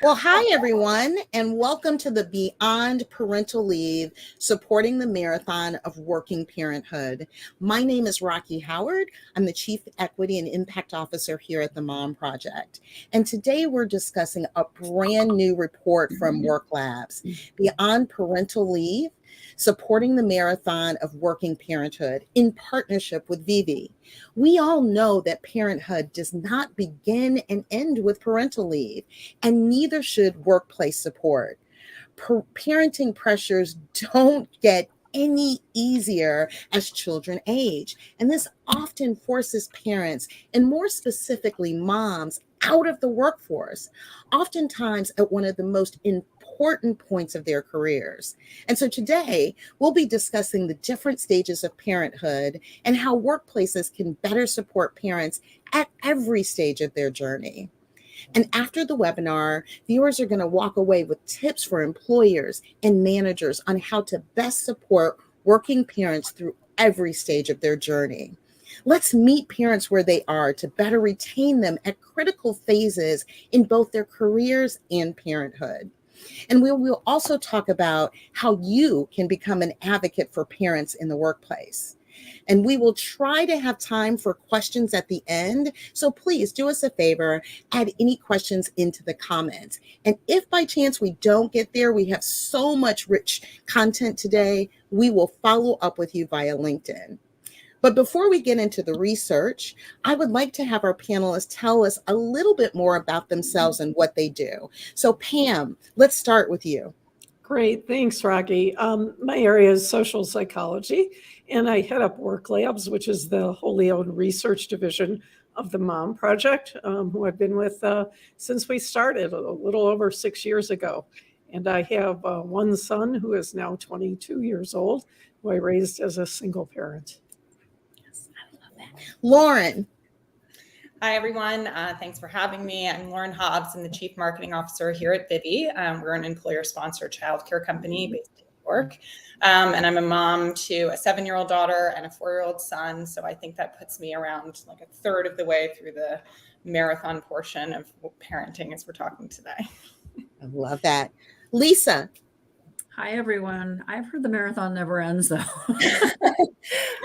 Well, hi, everyone, and welcome to the Beyond Parental Leave, Supporting the Marathon of Working Parenthood. My name is Rocki Howard. I'm the Chief Equity and Impact Officer here at the Mom Project. And today we're discussing a brand new report from Werklabs, Beyond Parental Leave, Supporting the Marathon of Working Parenthood in partnership with Vivvi. We all know that parenthood does not begin and end with parental leave, and neither should workplace support. Parenting pressures don't get any easier as children age, and this often forces parents, and more specifically moms, out of the workforce, oftentimes at one of the most important points of their careers. And so today, we'll be discussing the different stages of parenthood and how workplaces can better support parents at every stage of their journey. And after the webinar, viewers are going to walk away with tips for employers and managers on how to best support working parents through every stage of their journey. Let's meet parents where they are to better retain them at critical phases in both their careers and parenthood. And we will also talk about how you can become an advocate for parents in the workplace. And we will try to have time for questions at the end. So please do us a favor, add any questions into the comments. And if by chance we don't get there, we have so much rich content today, we will follow up with you via LinkedIn. But before we get into the research, I would like to have our panelists tell us a little bit more about themselves and what they do. So Pam, let's start with you. Great, thanks, Rocki. My area is social psychology, and I head up Werklabs, which is the wholly owned research division of the Mom Project, who I've been with since we started a little over 6 years ago. And I have one son who is now 22 years old, who I raised as a single parent. Lauren. Hi, everyone. Thanks for having me. I'm Lauren Hobbs. I'm the Chief Marketing Officer here at Vivvi. We're an employer-sponsored childcare company based in New York. And I'm a mom to a 7-year-old daughter and a 4-year-old son. So I think that puts me around like a third of the way through the marathon portion of parenting as we're talking today. I love that. Lisa. Hi, everyone. I've heard the marathon never ends, though.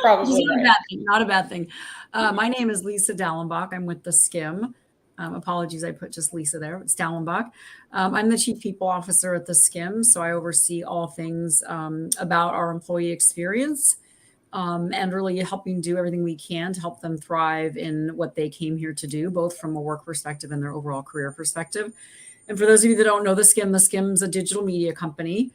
Probably not a bad thing. My name is Lisa Dallenbach. I'm with TheSkimm. Apologies, I put just Lisa there. It's Dallenbach. I'm the Chief People Officer at TheSkimm, so I oversee all things about our employee experience and really helping do everything we can to help them thrive in what they came here to do, both from a work perspective and their overall career perspective. And for those of you that don't know TheSkimm is a digital media company.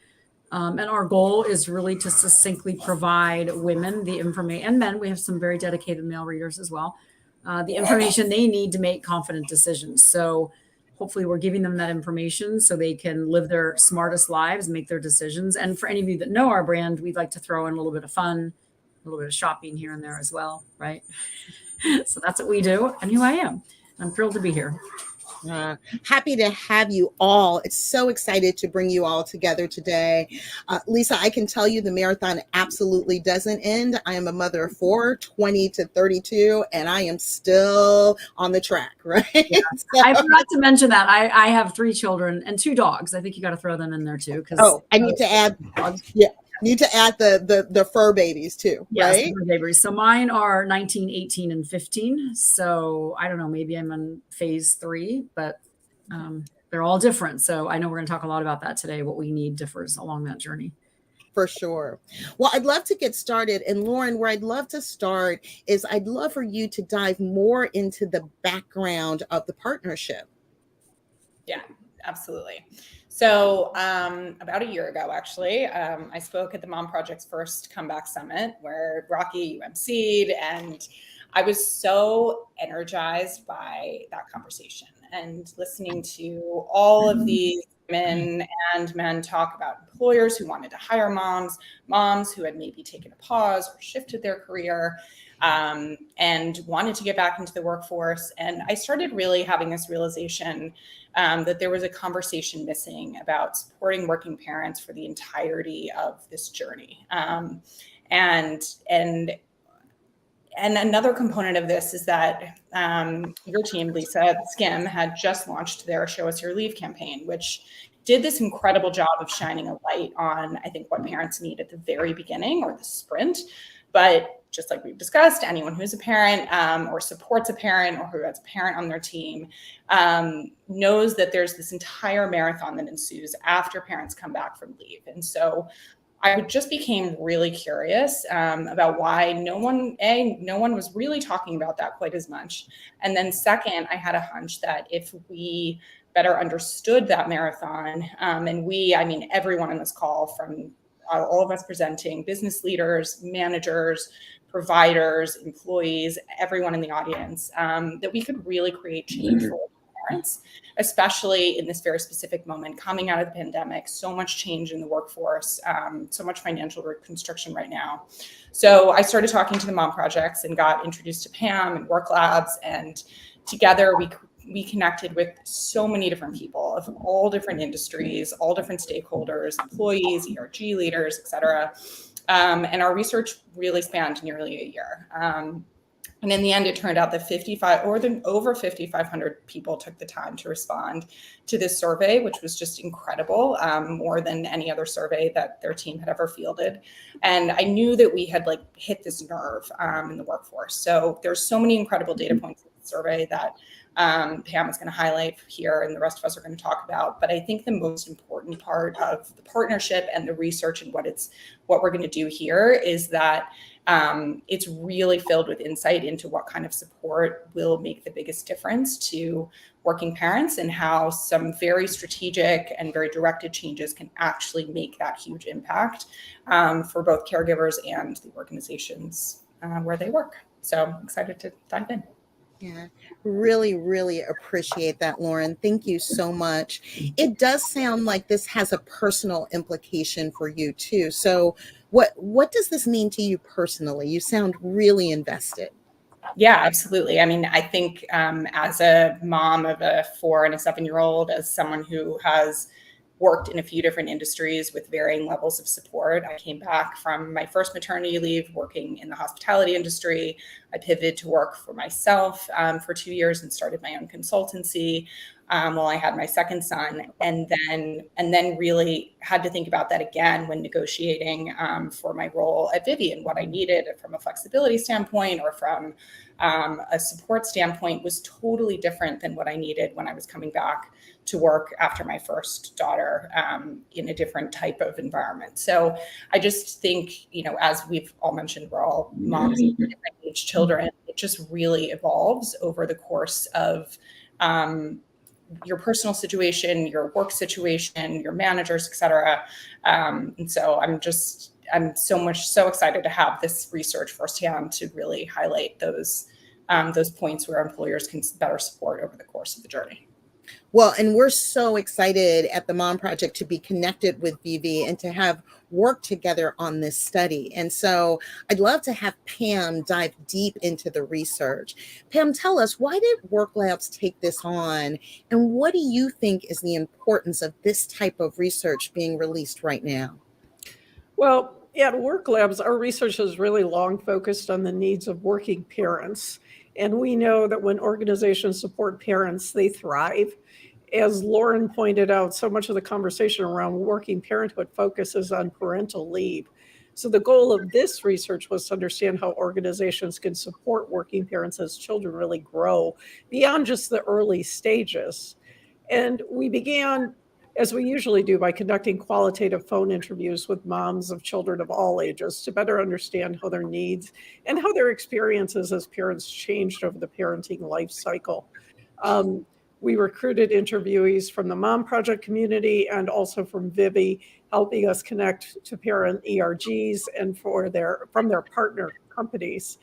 And our goal is really to succinctly provide women the information, and men, we have some very dedicated male readers as well, the information they need to make confident decisions. So hopefully we're giving them that information so they can live their smartest lives, make their decisions. And for any of you that know our brand, we'd like to throw in a little bit of fun, a little bit of shopping here and there as well, right? So that's what we do and who I am. I'm thrilled to be here. Happy to have you all. It's so excited to bring you all together today. Lisa, I can tell you the marathon absolutely doesn't end. I am a mother of 4, 20 to 32, and I am still on the track, right? Yeah. So, I forgot to mention that. I have 3 children and 2 dogs. I think you got to throw them in there too. I need to add dogs. Yeah. Need to add the fur babies too, right? Yes, fur babies. So mine are 19, 18, and 15. So I don't know, maybe I'm on phase 3, but they're all different. So I know we're going to talk a lot about that today. What we need differs along that journey. For sure. Well, I'd love to get started. And Lauren, where I'd love to start is I'd love for you to dive more into the background of the partnership. Yeah, absolutely. So about a year ago, actually, I spoke at the Mom Project's first Comeback Summit where Rocki, you emceed, and I was so energized by that conversation and listening to all of these women and men talk about employers who wanted to hire moms, moms who had maybe taken a pause or shifted their career, and wanted to get back into the workforce. And I started really having this realization that there was a conversation missing about supporting working parents for the entirety of this journey. And another component of this is that your team, Lisa, TheSkimm, had just launched their Show Us Your Leave campaign, which did this incredible job of shining a light on, I think, what parents need at the very beginning or the sprint. But just like we've discussed, anyone who's a parent or supports a parent or who has a parent on their team knows that there's this entire marathon that ensues after parents come back from leave. And so I just became really curious about why no one was really talking about that quite as much. And then second, I had a hunch that if we better understood that marathon, and we, I mean, everyone on this call, from all of us presenting, business leaders, managers, providers, employees, everyone in the audience, that we could really create change for parents, especially in this very specific moment coming out of the pandemic. So much change in the workforce, so much financial reconstruction right now. So I started talking to the mom projects and got introduced to Pam and Werklabs, and together we connected with so many different people of all different industries, all different stakeholders, employees, ERG leaders, et cetera. And our research really spanned nearly a year. And in the end, it turned out that over 5,500 people took the time to respond to this survey, which was just incredible, more than any other survey that their team had ever fielded. And I knew that we had hit this nerve in the workforce. So there's so many incredible data points in the survey that Pam is going to highlight here, and the rest of us are going to talk about. But I think the most important part of the partnership and the research and what we're going to do here is that it's really filled with insight into what kind of support will make the biggest difference to working parents, and how some very strategic and very directed changes can actually make that huge impact for both caregivers and the organizations where they work. So I'm excited to dive in. Yeah, really, really appreciate that, Lauren. Thank you so much. It does sound like this has a personal implication for you too. So what does this mean to you personally? You sound really invested. Yeah, absolutely. I mean, I think as a mom of a 4 and a 7-year-old, as someone who has worked in a few different industries with varying levels of support. I came back from my first maternity leave working in the hospitality industry. I pivoted to work for myself for 2 years and started my own consultancy while I had my second son, and then really had to think about that again when negotiating for my role at Vivvi, and what I needed from a flexibility standpoint or from a support standpoint was totally different than what I needed when I was coming back to work after my first daughter in a different type of environment. So I just think, as we've all mentioned, we're all moms of different age children. It just really evolves over the course of your personal situation, your work situation, your managers, et cetera. And so I'm so excited to have this research firsthand to really highlight those points where employers can better support over the course of the journey. Well, and we're so excited at the Mom Project to be connected with Vivvi and to have worked together on this study. And so I'd love to have Pam dive deep into the research. Pam, tell us, why did Werklabs take this on? And what do you think is the importance of this type of research being released right now? Well, at Werklabs, our research has really long focused on the needs of working parents. And we know that when organizations support parents, they thrive. As Lauren pointed out, so much of the conversation around working parenthood focuses on parental leave. So the goal of this research was to understand how organizations can support working parents as children really grow beyond just the early stages. And we began, as we usually do, by conducting qualitative phone interviews with moms of children of all ages to better understand how their needs and how their experiences as parents changed over the parenting life cycle. We recruited interviewees from the Mom Project community and also from Vivvi, helping us connect to parent ERGs and from their partner companies.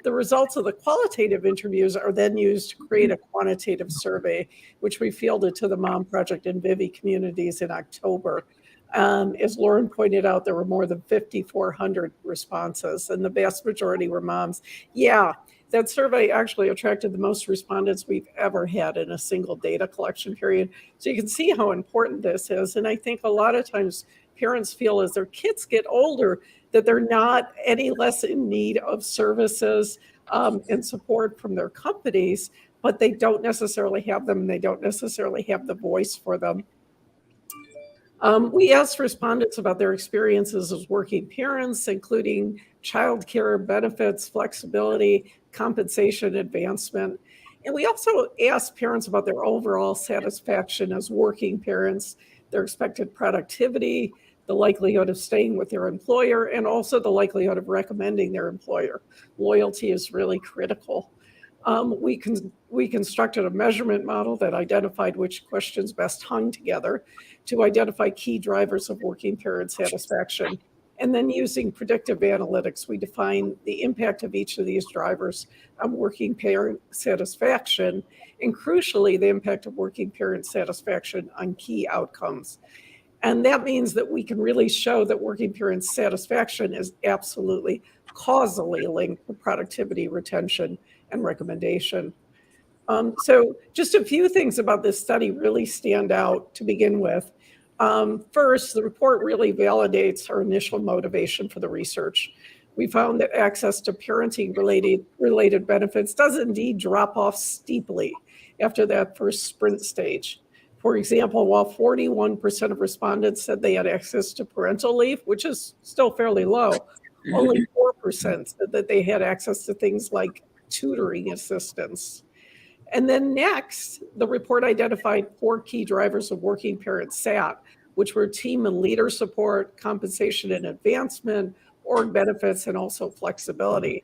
The results of the qualitative interviews are then used to create a quantitative survey, which we fielded to the Mom Project and Vivvi communities in October. As Lauren pointed out, there were more than 5,400 responses, and the vast majority were moms. Yeah, that survey actually attracted the most respondents we've ever had in a single data collection period. So you can see how important this is. And I think a lot of times parents feel as their kids get older that they're not any less in need of services and support from their companies, but they don't necessarily have them and they don't necessarily have the voice for them. We asked respondents about their experiences as working parents, including childcare benefits, flexibility, compensation, advancement. And we also asked parents about their overall satisfaction as working parents, their expected productivity, the likelihood of staying with their employer, and also the likelihood of recommending their employer. Loyalty is really critical. We constructed a measurement model that identified which questions best hung together to identify key drivers of working parent satisfaction. And then using predictive analytics, we define the impact of each of these drivers on working parent satisfaction, and crucially, the impact of working parent satisfaction on key outcomes. And that means that we can really show that working parent satisfaction is absolutely causally linked to productivity, retention, and recommendation. So just a few things about this study really stand out to begin with. First, the report really validates our initial motivation for the research. We found that access to parenting related benefits does indeed drop off steeply after that first sprint stage. For example, while 41% of respondents said they had access to parental leave, which is still fairly low, only 4% said that they had access to things like tutoring assistance. And then next, the report identified 4 key drivers of working parent SAT, which were team and leader support, compensation and advancement, org benefits, and also flexibility.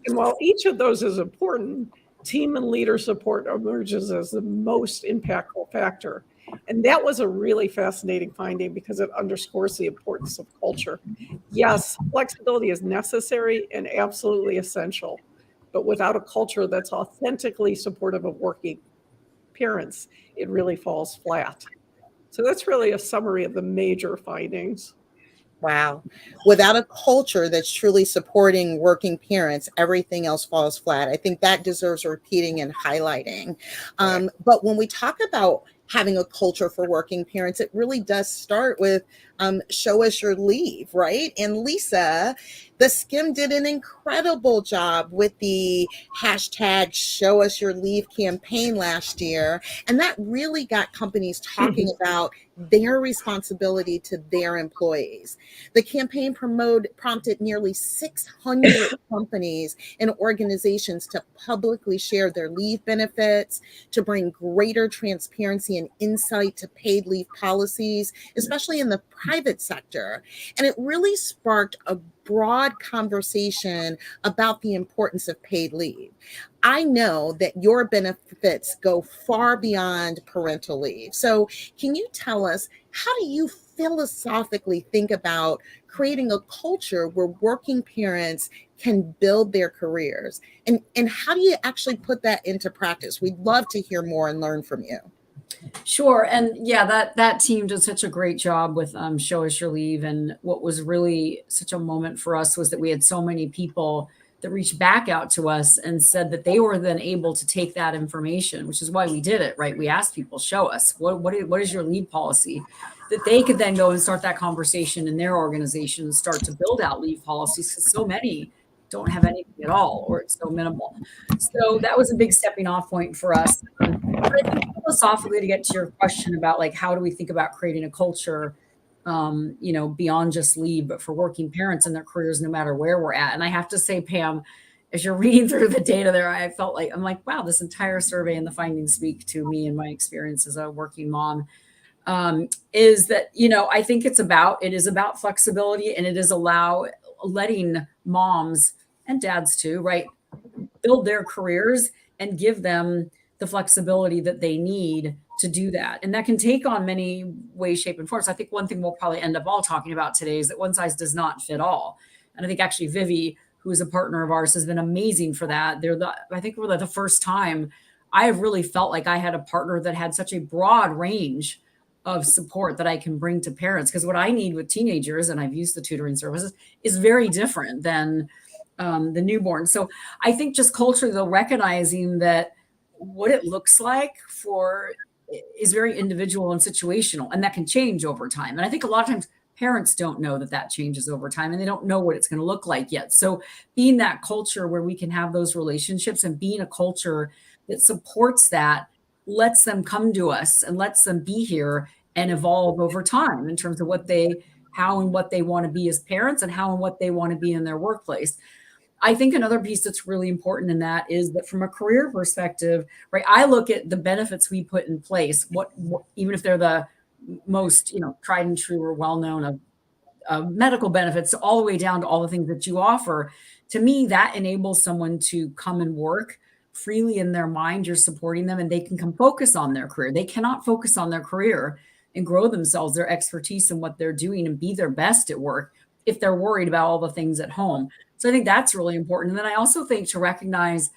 And while each of those is important, team and leader support emerges as the most impactful factor. And that was a really fascinating finding because it underscores the importance of culture. Yes, flexibility is necessary and absolutely essential, but without a culture that's authentically supportive of working parents, it really falls flat. So that's really a summary of the major findings. Wow. Without a culture that's truly supporting working parents, everything else falls flat. I think that deserves repeating and highlighting. But when we talk about having a culture for working parents, it really does start with show us your leave, right? And Lisa, TheSkimm did an incredible job with the hashtag show us your leave campaign last year. And that really got companies talking about their responsibility to their employees. The campaign prompted nearly 600 companies and organizations to publicly share their leave benefits, to bring greater transparency and insight to paid leave policies, especially in the private sector. And it really sparked a broad conversation about the importance of paid leave. I know that your benefits go far beyond parental leave. So can you tell us, how do you philosophically think about creating a culture where working parents can build their careers? And how do you actually put that into practice? We'd love to hear more and learn from you. Sure. And yeah, that team did such a great job with Show Us Your Leave. And what was really such a moment for us was that we had so many people that reached back out to us and said that they were then able to take that information, which is why we did it, right? We asked people, show us, what is your leave policy? That they could then go and start that conversation in their organization and start to build out leave policies, because so many don't have anything at all, or it's so minimal. So that was a big stepping off point for us. But I think philosophically, to get to your question about like, how do we think about creating a culture, beyond just leave, but for working parents and their careers, no matter where we're at. And I have to say, Pam, as you're reading through the data there, I felt like, I'm like, wow, this entire survey and the findings speak to me and my experience as a working mom. Is that, I think it is about flexibility, and it is letting moms and dads too, right, build their careers and give them the flexibility that they need to do that. And that can take on many ways, shape, and forms. I think one thing we'll probably end up all talking about today is that one size does not fit all. And I think actually Vivvi, who is a partner of ours, has been amazing for that. I think we're the first time I have really felt like I had a partner that had such a broad range of support that I can bring to parents. Because what I need with teenagers, and I've used the tutoring services, is very different than the newborn. So I think just culturally, though, recognizing that what it looks like is very individual and situational, and that can change over time. And I think a lot of times parents don't know that changes over time, and they don't know what it's going to look like yet. So being that culture where we can have those relationships and being a culture that supports that, lets them come to us and lets them be here and evolve over time in terms of how and what they want to be as parents and how and what they want to be in their workplace. I think another piece that's really important in that is that from a career perspective, right, I look at the benefits we put in place, what even if they're the most, tried and true or well-known of medical benefits, all the way down to all the things that you offer. To me, that enables someone to come and work freely in their mind. You're supporting them and they can come focus on their career. They cannot focus on their career and grow themselves, their expertise in what they're doing and be their best at work if they're worried about all the things at home. So I think that's really important. And then I also think to recognize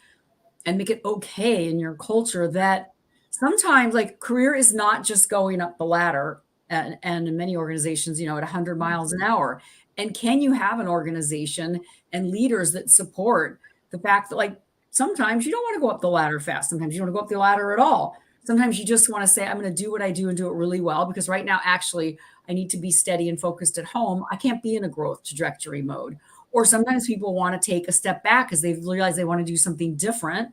and make it okay in your culture that sometimes like career is not just going up the ladder and in many organizations, at 100 miles an hour. And can you have an organization and leaders that support the fact that like sometimes you don't want to go up the ladder fast. Sometimes you don't want to go up the ladder at all. Sometimes you just want to say, I'm going to do what I do and do it really well, because right now, actually, I need to be steady and focused at home. I can't be in a growth trajectory mode. Or sometimes people want to take a step back because they've realized they want to do something different,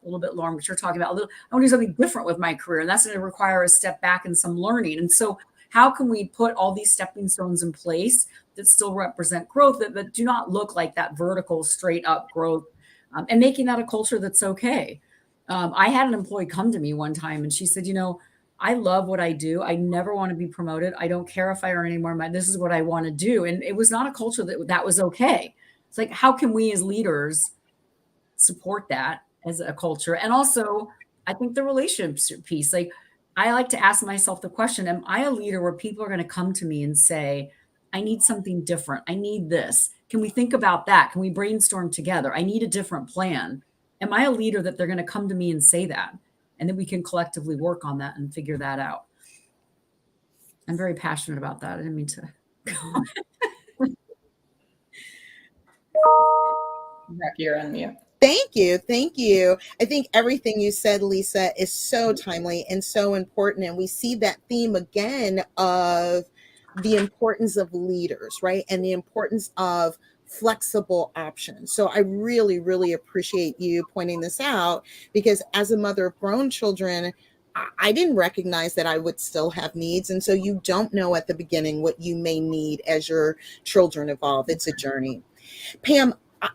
a little bit longer, what you're talking about. I want to do something different with my career. And that's going to require a step back and some learning. And so how can we put all these stepping stones in place that still represent growth, that do not look like that vertical, straight up growth, and making that a culture that's okay. I had an employee come to me one time and she said, I love what I do. I never want to be promoted. I don't care if I earn any more money. This is what I want to do. And it was not a culture that was okay. It's like, how can we as leaders support that as a culture? And also, I think the relationship piece, like I like to ask myself the question, am I a leader where people are going to come to me and say, I need something different. I need this. Can we think about that? Can we brainstorm together? I need a different plan. Am I a leader that they're going to come to me and say that? And then we can collectively work on that and figure that out. I'm very passionate about that. I didn't mean to go on. Rocki, you're on mute. Thank you. Thank you. I think everything you said, Lisa, is so timely and so important. And we see that theme again of the importance of leaders, right? And the importance of flexible options. So I really, really appreciate you pointing this out, because as a mother of grown children, I didn't recognize that I would still have needs. And so you don't know at the beginning what you may need as your children evolve. It's a journey. Pam,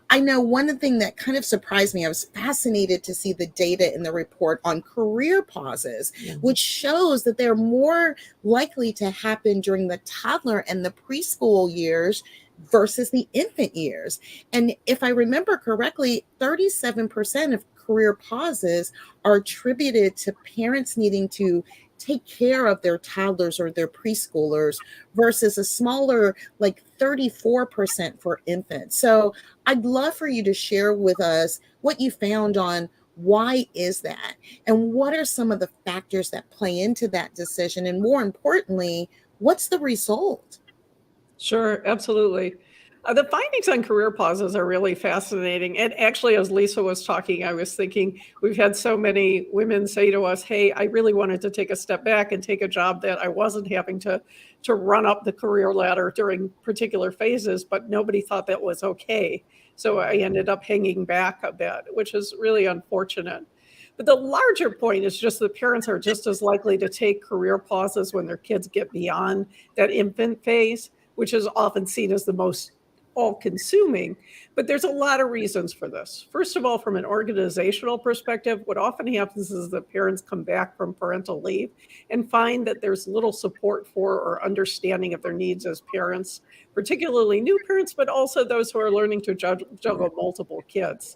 I know one thing that kind of surprised me, I was fascinated to see the data in the report on career pauses, which shows that they're more likely to happen during the toddler and the preschool years versus the infant years. And if I remember correctly, 37% of career pauses are attributed to parents needing to take care of their toddlers or their preschoolers versus a smaller, like 34% for infants. So I'd love for you to share with us what you found on why is that, and what are some of the factors that play into that decision, and more importantly, what's the result? Sure, absolutely. The findings on career pauses are really fascinating. And actually, as Lisa was talking, I was thinking we've had so many women say to us, hey, I really wanted to take a step back and take a job that I wasn't having to run up the career ladder during particular phases, but nobody thought that was okay. So I ended up hanging back a bit, which is really unfortunate. But the larger point is just that parents are just as likely to take career pauses when their kids get beyond that infant phase, which is often seen as the most all-consuming. But there's a lot of reasons for this. First of all, from an organizational perspective, what often happens is that parents come back from parental leave and find that there's little support for or understanding of their needs as parents, particularly new parents, but also those who are learning to juggle multiple kids.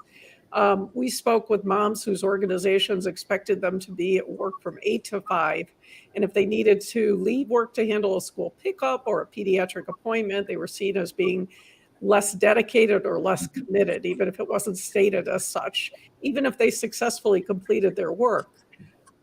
We spoke with moms whose organizations expected them to be at work from 8 to 5. And if they needed to leave work to handle a school pickup or a pediatric appointment, they were seen as being less dedicated or less committed, even if it wasn't stated as such, even if they successfully completed their work.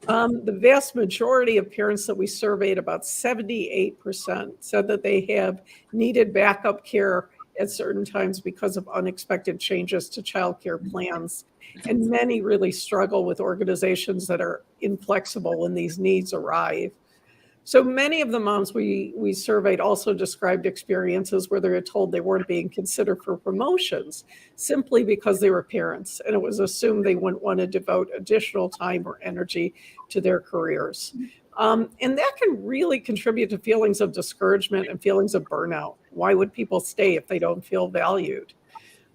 The vast majority of parents that we surveyed, about 78%, said that they have needed backup care at certain times because of unexpected changes to childcare plans. And many really struggle with organizations that are inflexible when these needs arrive. So many of the moms we surveyed also described experiences where they were told they weren't being considered for promotions simply because they were parents, and it was assumed they wouldn't want to devote additional time or energy to their careers. And that can really contribute to feelings of discouragement and feelings of burnout. Why would people stay if they don't feel valued?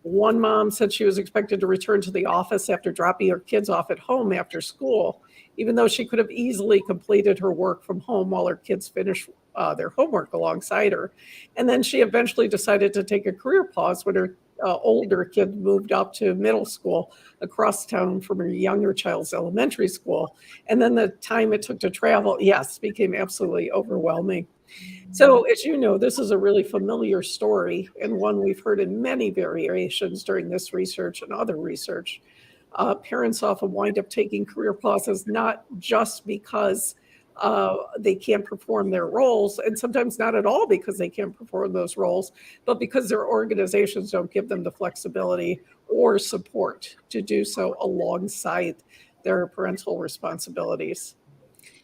One mom said she was expected to return to the office after dropping her kids off at home after school, even though she could have easily completed her work from home while her kids finished their homework alongside her. And then she eventually decided to take a career pause when her older kid moved up to middle school across town from her younger child's elementary school. And then the time it took to travel, yes, became absolutely overwhelming. So, as you know, this is a really familiar story and one we've heard in many variations during this research and other research. Parents often wind up taking career pauses not just because they can't perform their roles, and sometimes not at all because they can't perform those roles, but because their organizations don't give them the flexibility or support to do so alongside their parental responsibilities.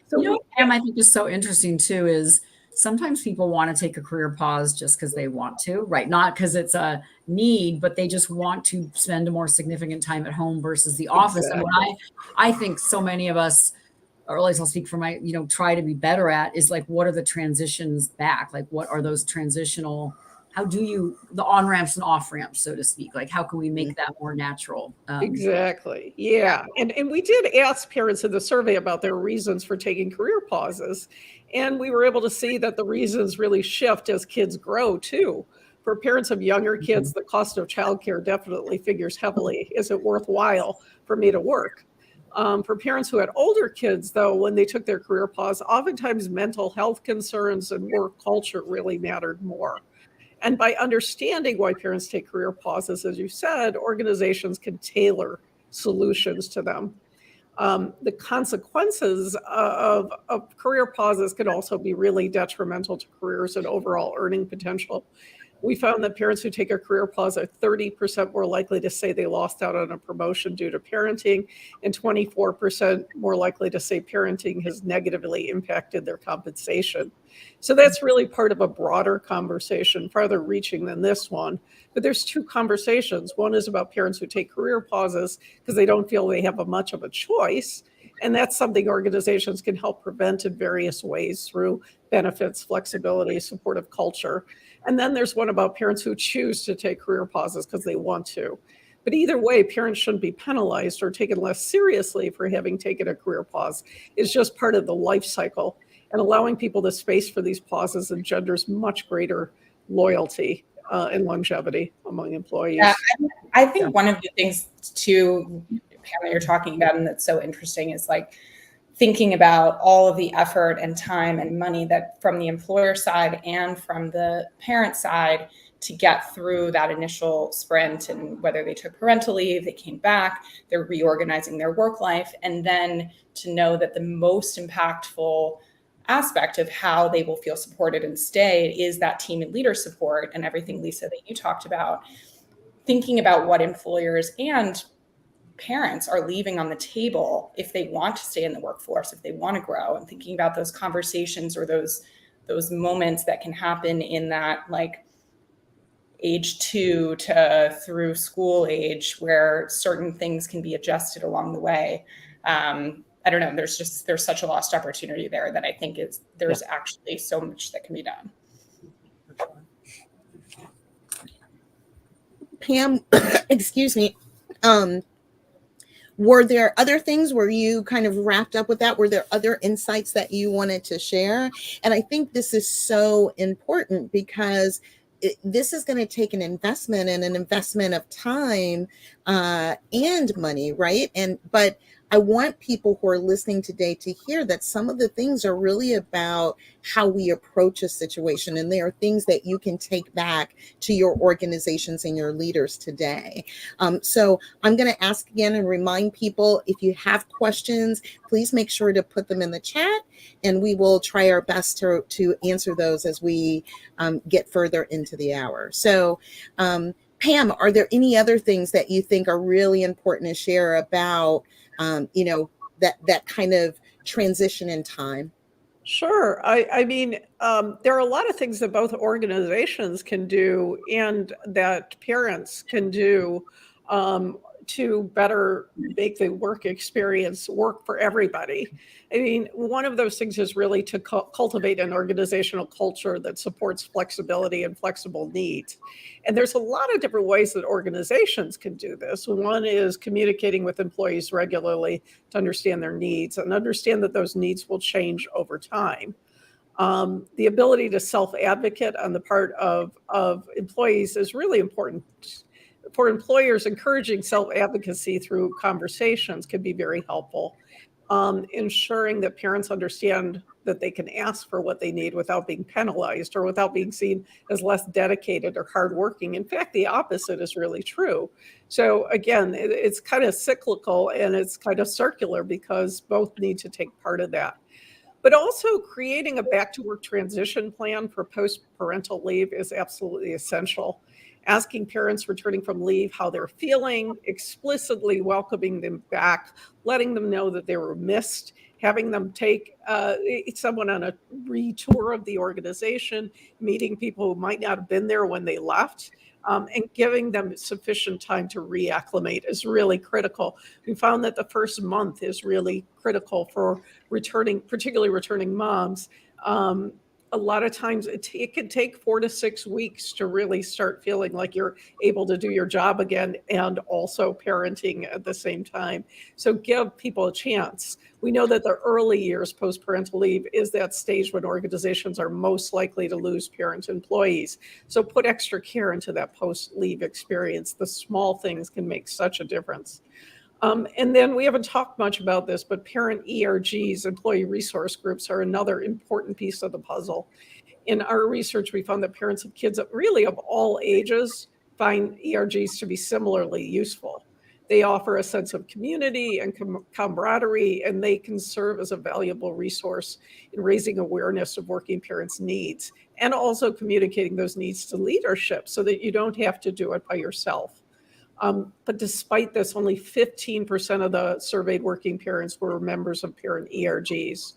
So, You know, Pam, I think is so interesting too is sometimes people want to take a career pause just because they want to, right? Not because it's a need, but they just want to spend a more significant time at home versus the office. Exactly. And what I think so many of us, or at least I'll speak for my, try to be better at is like, what are the transitions back? Like, what are those transitional, how do you, the on ramps and off ramps, so to speak? Like, how can we make that more natural? Exactly. Yeah. And we did ask parents in the survey about their reasons for taking career pauses. And we were able to see that the reasons really shift as kids grow too. For parents of younger kids, the cost of childcare definitely figures heavily. Is it worthwhile for me to work? For parents who had older kids, though, when they took their career pause, oftentimes mental health concerns and work culture really mattered more. And by understanding why parents take career pauses, as you said, organizations can tailor solutions to them. The consequences of career pauses can also be really detrimental to careers and overall earning potential. We found that parents who take a career pause are 30% more likely to say they lost out on a promotion due to parenting, and 24% more likely to say parenting has negatively impacted their compensation. So that's really part of a broader conversation, farther reaching than this one. But there's two conversations. One is about parents who take career pauses because they don't feel they have much of a choice. And that's something organizations can help prevent in various ways through benefits, flexibility, supportive culture. And then there's one about parents who choose to take career pauses because they want to. But either way, parents shouldn't be penalized or taken less seriously for having taken a career pause. It's just part of the life cycle. And allowing people the space for these pauses engenders much greater loyalty and longevity among employees. Yeah, I think one of the things too, Pam, that you're talking about, and that's so interesting, is like thinking about all of the effort and time and money that from the employer side and from the parent side to get through that initial sprint, and whether they took parental leave, they came back, they're reorganizing their work life, and then to know that the most impactful aspect of how they will feel supported and stay is that team and leader support and everything, Lisa, that you talked about. Thinking about what employers and parents are leaving on the table if they want to stay in the workforce, if they want to grow, and thinking about those conversations or those moments that can happen in that like age 2 to through school age where certain things can be adjusted along the way. I don't know. There's such a lost opportunity there that I think there's actually so much that can be done. Pam, excuse me. Were there other things where you kind of wrapped up with that? Were there other insights that you wanted to share? And I think this is so important because this is going to take an investment, and an investment of time and money, right? But I want people who are listening today to hear that some of the things are really about how we approach a situation. And there are things that you can take back to your organizations and your leaders today. So I'm going to ask again and remind people, if you have questions, please make sure to put them in the chat, and we will try our best to answer those as we get further into the hour. So Pam, are there any other things that you think are really important to share about that kind of transition in time? Sure. I mean, there are a lot of things that both organizations can do and that parents can do to better make the work experience work for everybody. I mean, one of those things is really to cultivate an organizational culture that supports flexibility and flexible needs. And there's a lot of different ways that organizations can do this. One is communicating with employees regularly to understand their needs and understand that those needs will change over time. The ability to self-advocate on the part of employees is really important. For employers, encouraging self-advocacy through conversations can be very helpful. Ensuring that parents understand that they can ask for what they need without being penalized or without being seen as less dedicated or hardworking. In fact, the opposite is really true. So again, it's kind of cyclical and it's kind of circular because both need to take part of that. But also creating a back to work transition plan for post-parental leave is absolutely essential. Asking parents returning from leave how they're feeling, explicitly welcoming them back, letting them know that they were missed, having them take someone on a retour of the organization, meeting people who might not have been there when they left, and giving them sufficient time to reacclimate is really critical. We found that the first month is really critical for particularly returning moms. A lot of times it can take 4 to 6 weeks to really start feeling like you're able to do your job again and also parenting at the same time. So give people a chance. We know that the early years post-parental leave is that stage when organizations are most likely to lose parent employees. So put extra care into that post-leave experience. The small things can make such a difference. And then we haven't talked much about this, but parent ERGs, employee resource groups, are another important piece of the puzzle. In our research, we found that parents of kids really of all ages find ERGs to be similarly useful. They offer a sense of community and camaraderie, and they can serve as a valuable resource in raising awareness of working parents' needs and also communicating those needs to leadership so that you don't have to do it by yourself. But despite this, only 15% of the surveyed working parents were members of parent ERGs.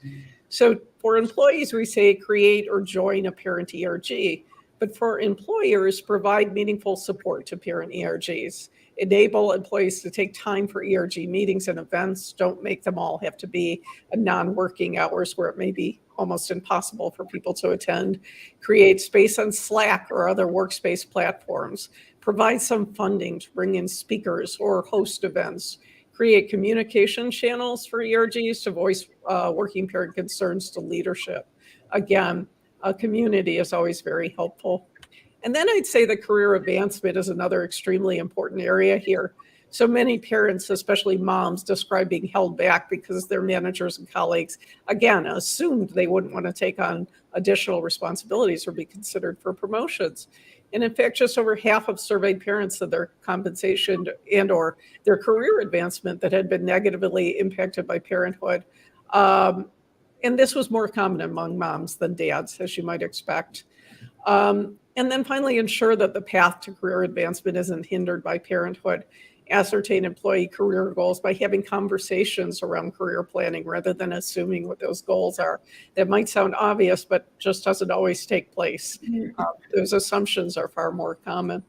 So for employees, we say create or join a parent ERG. But for employers, provide meaningful support to parent ERGs. Enable employees to take time for ERG meetings and events. Don't make them all have to be non-working hours where it may be almost impossible for people to attend. Create space on Slack or other workspace platforms. Provide some funding to bring in speakers or host events. Create communication channels for ERGs to voice working parent concerns to leadership. Again, a community is always very helpful. And then I'd say that career advancement is another extremely important area here. So many parents, especially moms, describe being held back because their managers and colleagues, again, assumed they wouldn't want to take on additional responsibilities or be considered for promotions. And in fact, just over half of surveyed parents said their compensation and or their career advancement that had been negatively impacted by parenthood. And this was more common among moms than dads, as you might expect. And then finally, ensure that the path to career advancement isn't hindered by parenthood. Ascertain employee career goals by having conversations around career planning rather than assuming what those goals are. That might sound obvious, but just doesn't always take place. Those assumptions are far more common.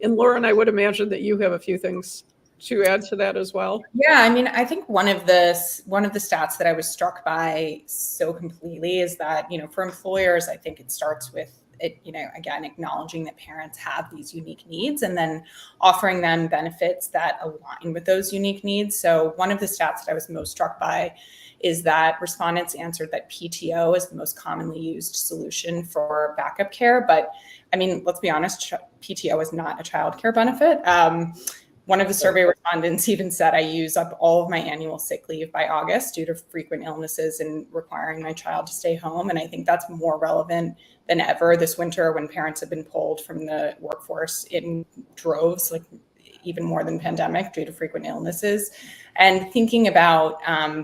And Lauren, I would imagine that you have a few things to add to that as well. Yeah, I mean, I think one of the stats that I was struck by so completely is that, for employers, I think it starts with it, again, acknowledging that parents have these unique needs and then offering them benefits that align with those unique needs. So one of the stats that I was most struck by is that respondents answered that PTO is the most commonly used solution for backup care. But I mean, let's be honest, PTO is not a childcare benefit. One of the survey respondents even said, I use up all of my annual sick leave by August due to frequent illnesses and requiring my child to stay home. And I think that's more relevant than ever this winter when parents have been pulled from the workforce in droves, like even more than pandemic due to frequent illnesses. And thinking about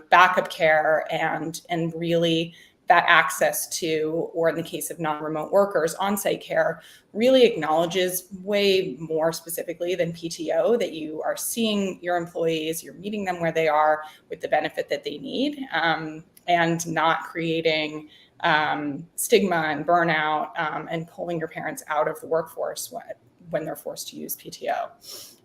backup care and really that access to, or in the case of non-remote workers, on-site care really acknowledges way more specifically than PTO that you are seeing your employees, you're meeting them where they are with the benefit that they need, and not creating stigma and burnout and pulling your parents out of the workforce when they're forced to use PTO.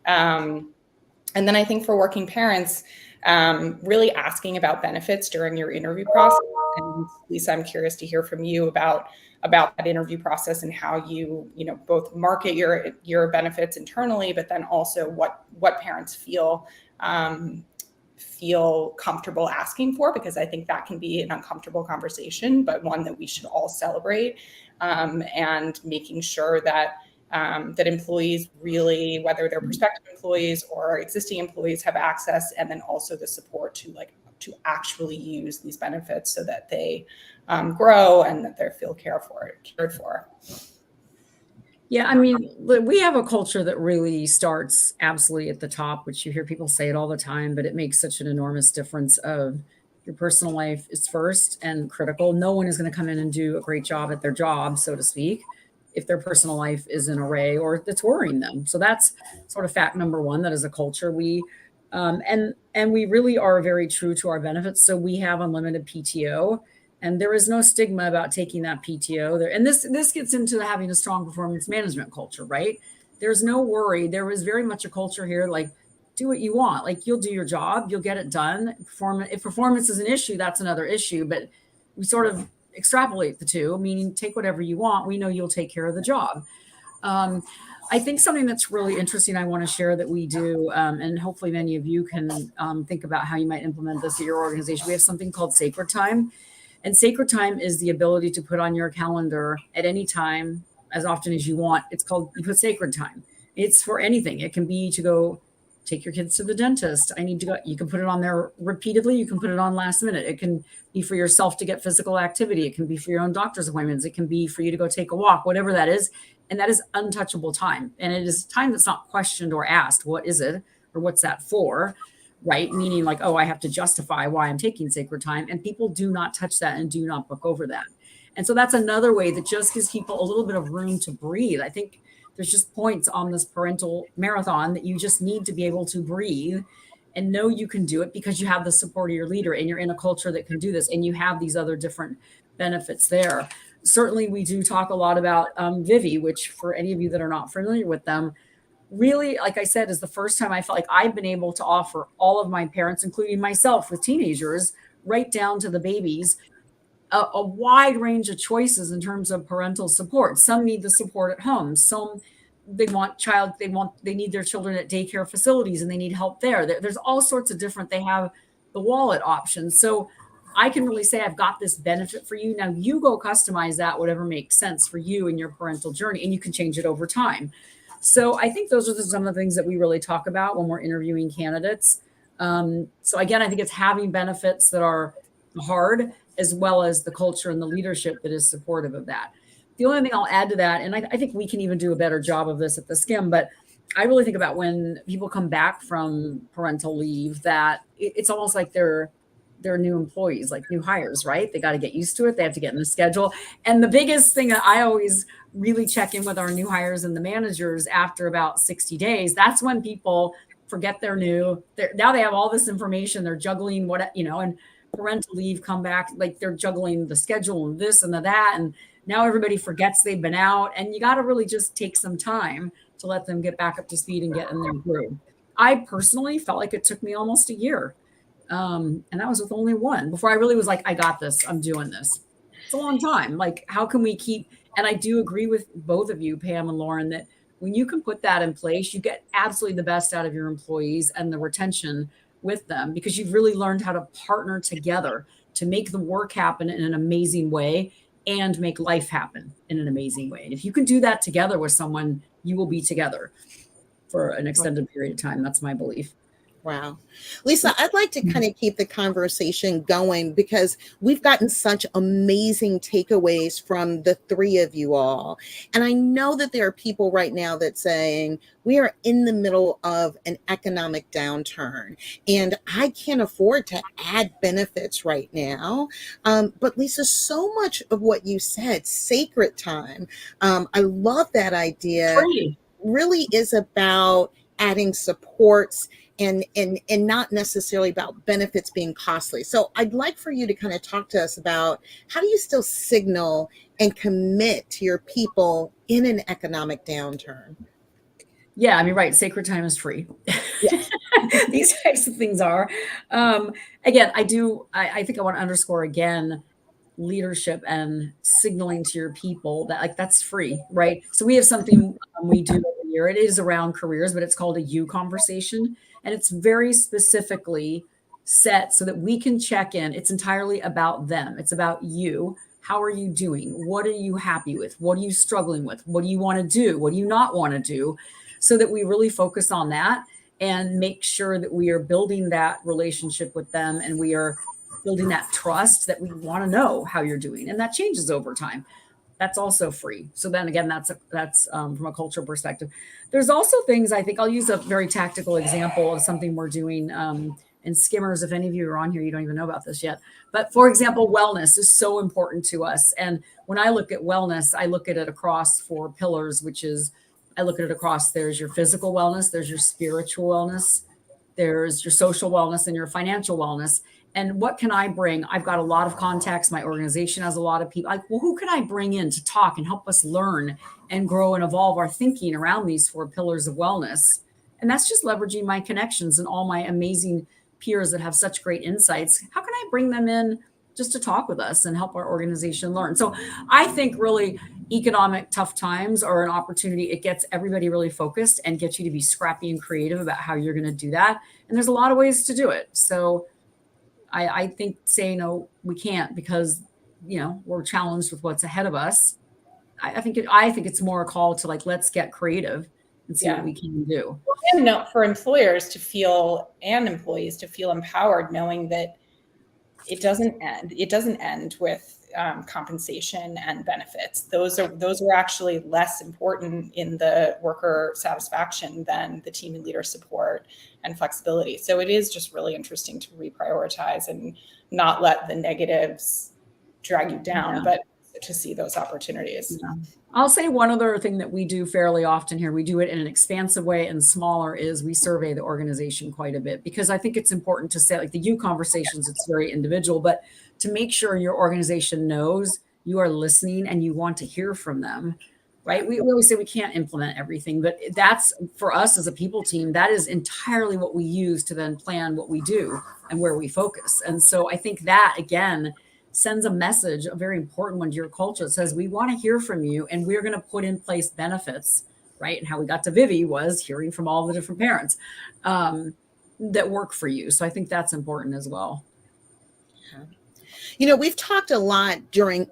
And then I think for working parents, really asking about benefits during your interview process. And Lisa, I'm curious to hear from you about that interview process and how you both market your benefits internally, but then also what parents feel comfortable asking for, because I think that can be an uncomfortable conversation, but one that we should all celebrate, and making sure that employees really, whether they're prospective employees or existing employees, have access, and then also the support to actually use these benefits so that they grow and that they feel cared for. Yeah, I mean, we have a culture that really starts absolutely at the top, which you hear people say it all the time, but it makes such an enormous difference of your personal life is first and critical. No one is going to come in and do a great job at their job, so to speak, if their personal life is in array or that's worrying them. So that's sort of fact number one, that as a culture, we and we really are very true to our benefits. So we have unlimited PTO, and there is no stigma about taking that PTO there. And this gets into having a strong performance management culture, right? There's no worry. There is very much a culture here, like, do what you want. Like, you'll do your job, you'll get it done. If performance is an issue, that's another issue. But we sort of extrapolate the two, meaning take whatever you want. We know you'll take care of the job. I think something that's really interesting I want to share that we do, and hopefully many of you can think about how you might implement this at your organization. We have something called Sacred Time. And Sacred Time is the ability to put on your calendar at any time, as often as you want. It's called, you put Sacred Time. It's for anything. It can be to go take your kids to the dentist. I need to go. You can put it on there repeatedly. You can put it on last minute. It can be for yourself to get physical activity. It can be for your own doctor's appointments. It can be for you to go take a walk, whatever that is. And that is untouchable time. And it is time that's not questioned or asked, what is it? Or what's that for? Right? Meaning like, oh, I have to justify why I'm taking sacred time. And people do not touch that and do not book over that. And so that's another way that just gives people a little bit of room to breathe. I think there's just points on this parental marathon that you just need to be able to breathe and know you can do it because you have the support of your leader and you're in a culture that can do this and you have these other different benefits there. Certainly, we do talk a lot about Vivvi, which for any of you that are not familiar with them, really, like I said, is the first time I felt like I've been able to offer all of my parents, including myself with teenagers, right down to the babies, a wide range of choices in terms of parental support. Some need the support at home. Some they need their children at daycare facilities and they need help there. There's all sorts of different, they have the wallet options. So I can really say I've got this benefit for you. Now you go customize that, whatever makes sense for you in your parental journey, and you can change it over time. So I think those are some of the things that we really talk about when we're interviewing candidates. So again, I think it's having benefits that are hard, as well as the culture and the leadership that is supportive of that. The only thing I'll add to that, and I think we can even do a better job of this at TheSkimm, but I really think about when people come back from parental leave, that it's almost like they're new employees, like new hires, right? They got to get used to it. They have to get in the schedule. And the biggest thing that I always really check in with our new hires and the managers after about 60 days, that's when people forget they're new. Now they have all this information. They're juggling and parental leave come back, like they're juggling the schedule and this and that. And now everybody forgets they've been out. And you got to really just take some time to let them get back up to speed and get in their groove. I personally felt like it took me almost a year. And that was with only one before I really was like, I got this, I'm doing this. It's a long time. Like, how can we keep, and I do agree with both of you, Pam and Lauren, that when you can put that in place, you get absolutely the best out of your employees and the retention with them, because you've really learned how to partner together to make the work happen in an amazing way. and make life happen in an amazing way. And if you can do that together with someone, you will be together for an extended period of time. That's my belief. Wow. Lisa, I'd like to kind of keep the conversation going because we've gotten such amazing takeaways from the three of you all. And I know that there are people right now that saying we are in the middle of an economic downturn and I can't afford to add benefits right now. But Lisa, so much of what you said, sacred time, I love that idea, really is about adding supports and not necessarily about benefits being costly. So I'd like for you to kind of talk to us about how do you still signal and commit to your people in an economic downturn? Yeah, I mean, right. Sacred time is free. Yes. These types of things are. Again, I think I want to underscore again, leadership and signaling to your people that like that's free, right? So we have something we do every year. It is around careers, but it's called a you conversation. And it's very specifically set so that we can check in. It's entirely about them. It's about you. How are you doing? What are you happy with? What are you struggling with? What do you want to do? What do you not want to do? So that we really focus on that and make sure that we are building that relationship with them and we are building that trust that we want to know how you're doing. And that changes over time. That's also free. So then again, that's from a cultural perspective. There's also things, I think I'll use a very tactical example of something we're doing in Skimmers. If any of you are on here, you don't even know about this yet. But for example, wellness is so important to us. And when I look at wellness, I look at it across 4 pillars, which is, I look at it across, there's your physical wellness, there's your spiritual wellness, there's your social wellness and your financial wellness. And what can I bring? I've got a lot of contacts. My organization has a lot of people. Like, well, who can I bring in to talk and help us learn and grow and evolve our thinking around these 4 pillars of wellness? And that's just leveraging my connections and all my amazing peers that have such great insights. How can I bring them in just to talk with us and help our organization learn? So I think really economic tough times are an opportunity. It gets everybody really focused and gets you to be scrappy and creative about how you're going to do that. And there's a lot of ways to do it. So I think saying, no, we can't because, we're challenged with what's ahead of us. I think it's more a call to like, let's get creative and see what we can do. And for employers to feel and employees to feel empowered, knowing that it doesn't end. It doesn't end with compensation and benefits. Those are actually less important in the worker satisfaction than the team and leader support and flexibility. So it is just really interesting to reprioritize and not let the negatives drag you down, but to see those opportunities. Yeah. I'll say one other thing that we do fairly often here, we do it in an expansive way and smaller, is we survey the organization quite a bit, because I think it's important to say, like the you conversations, it's very individual, but to make sure your organization knows you are listening and you want to hear from them, right? We always say we can't implement everything, but that's for us as a people team, that is entirely what we use to then plan what we do and where we focus. And so I think that, again, sends a message, a very important one to your culture. It says, we want to hear from you and we're going to put in place benefits, right? And how we got to Vivvi was hearing from all the different parents that work for you. So I think that's important as well. We've talked a lot during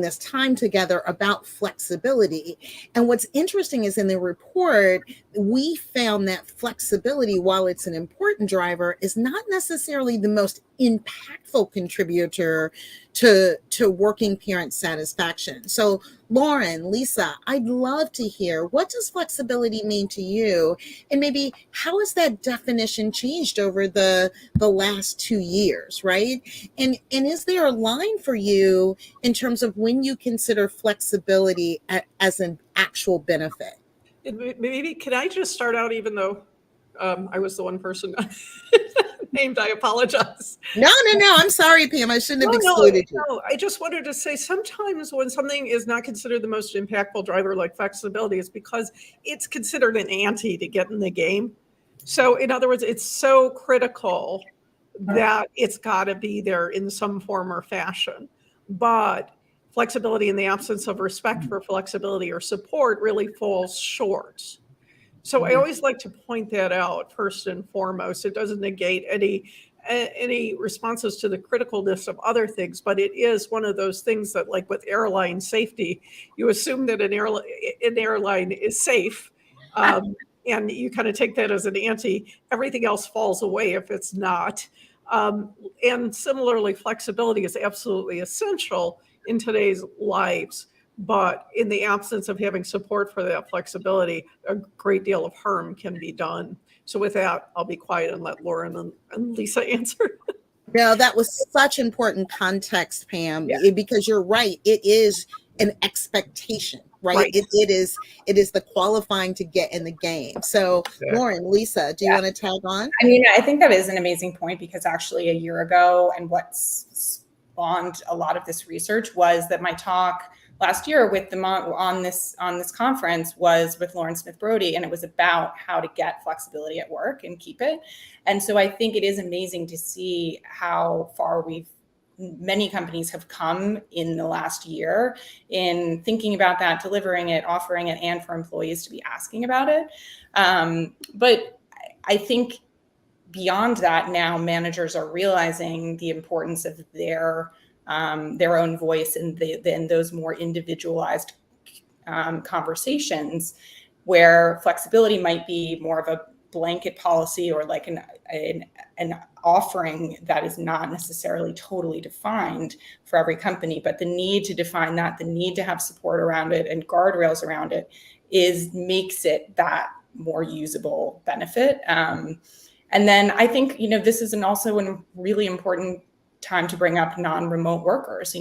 this time together about flexibility. And what's interesting is in the report, we found that flexibility, while it's an important driver, is not necessarily the most impactful contributor to working parent satisfaction. So Lauren, Lisa, I'd love to hear, what does flexibility mean to you? And maybe how has that definition changed over the last 2 years, right? And is there a line for you in terms of when you consider flexibility as an actual benefit? Maybe, can I just start out, even though I was the one person named, I apologize. No, I'm sorry, Pam. I shouldn't have excluded you. No, I just wanted to say, sometimes when something is not considered the most impactful driver, like flexibility, it's because it's considered an ante to get in the game. So in other words, it's so critical that it's got to be there in some form or fashion. But flexibility in the absence of respect for flexibility or support really falls short. So I always like to point that out first and foremost. It doesn't negate any responses to the criticalness of other things, but it is one of those things that, like with airline safety, you assume that an airline is safe. And you kind of take that as an ante. Everything else falls away if it's not. And similarly, flexibility is absolutely essential in today's lives. But in the absence of having support for that flexibility, a great deal of harm can be done. So with that, I'll be quiet and let Lauren and Lisa answer. No, that was such important context, Pam, because you're right. It is an expectation, right? It is the qualifying to get in the game. So Lauren, Lisa, do you want to tag on? I mean, I think that is an amazing point, because actually a year ago, and what spawned a lot of this research was that my talk last year with the on this conference was with Lauren Smith Brody, and it was about how to get flexibility at work and keep it. And so I think it is amazing to see how far many companies have come in the last year in thinking about that, delivering it, offering it, and for employees to be asking about it. But I think beyond that, now managers are realizing the importance of their own voice in those more individualized conversations, where flexibility might be more of a blanket policy, or like an offering that is not necessarily totally defined for every company, but the need to define that, the need to have support around it and guardrails around it makes it that more usable benefit. And then I think, this is also a really important time to bring up non-remote workers.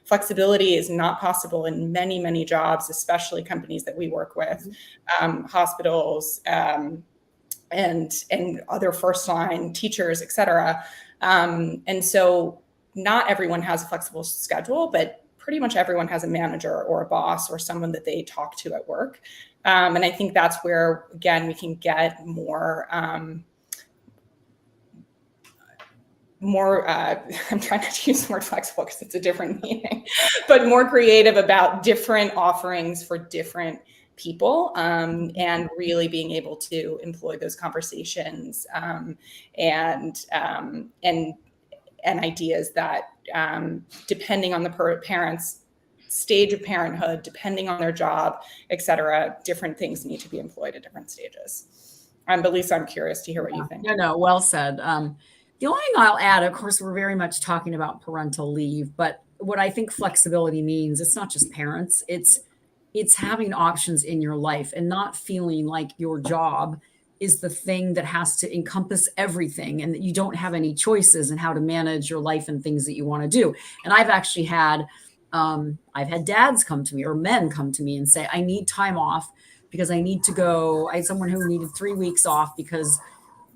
Flexibility is not possible in many, many jobs, especially companies that we work with, hospitals, and other first line teachers, et cetera. And so not everyone has a flexible schedule, but pretty much everyone has a manager or a boss or someone that they talk to at work. And I think that's where, again, we can get more, I'm trying not to use the word flexible because it's a different meaning, but more creative about different offerings for different people, and really being able to employ those conversations and ideas that, depending on the parent's stage of parenthood, depending on their job, et cetera, different things need to be employed at different stages. But Lisa, I'm curious to hear what you think. No, well said. The only thing I'll add, of course, we're very much talking about parental leave, but what I think flexibility means, it's not just parents, it's having options in your life and not feeling like your job is the thing that has to encompass everything and that you don't have any choices in how to manage your life and things that you want to do. And I've actually had, dads come to me, or men come to me and say, I need time off because I need to go. I had someone who needed 3 weeks off because,